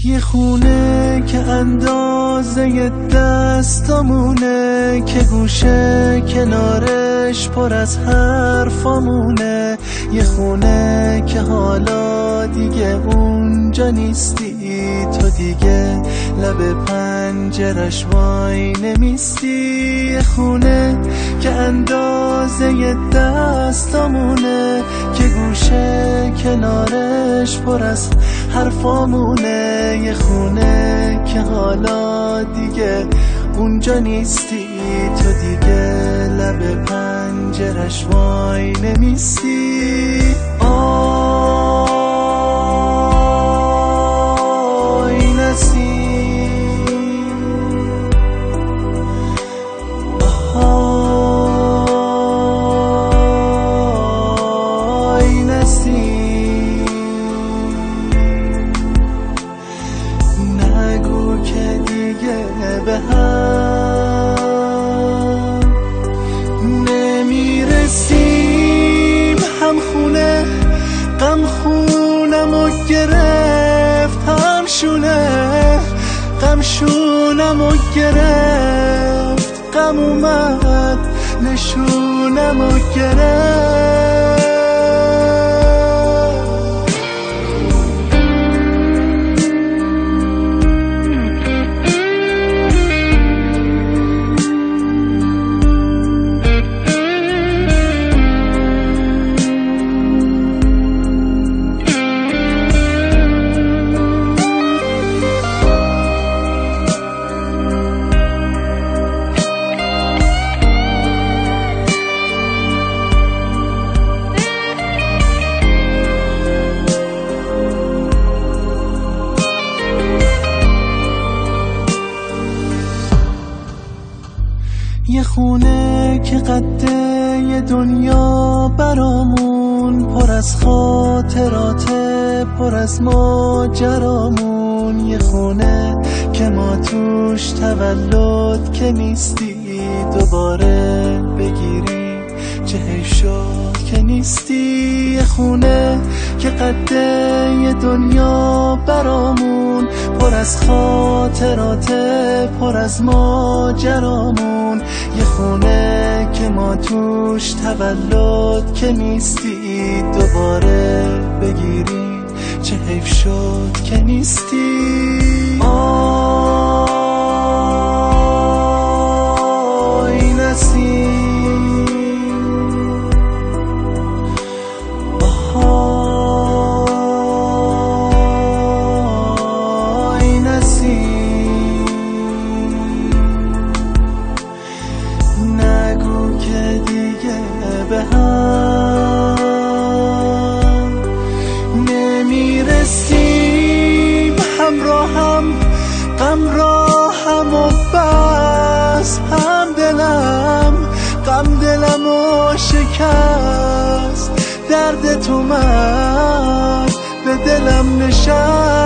یه خونه که اندازه دستامونه، که گوشه کنارش پر از حرفامونه. یه خونه که حالا دیگه اونجا نیستی، تو دیگه لب پنجرش وای نمیستی. یه خونه که اندازه دستامونه، که گوشه کنارش پر از حرفامونه. یه خونه که حالا دیگه اونجا نیستی، تو دیگه لب پنجرش وای نمیستی. آی نسیم، آی نسیم، نگو که دیگه به هم نمیرسیم. هم خونه غم خونمو گرفت، هم شونه غم شونمو گرفت. غم اومد نشونمو گرفت. یه خونه که قده یه دنیا برامون، پر از خاطراته پر از ماجرامون. یه خونه که ما توش تولد که نیستی، دوباره بگیری چه حیف شد که نیستی. یه خونه که قده یه دنیا برامون، پر از خاطراته پر از ماجرامون. یه خونه که ما توش تولد که نیستی، دوباره بگیری چه حیف شد که نیستی. آی نسیم، آی نسیم، نگو که دیگه به هم نمیرسیم. همراهم غمراهم و بس، هم غم دلمو شکست. درد تو من به دلم نشست.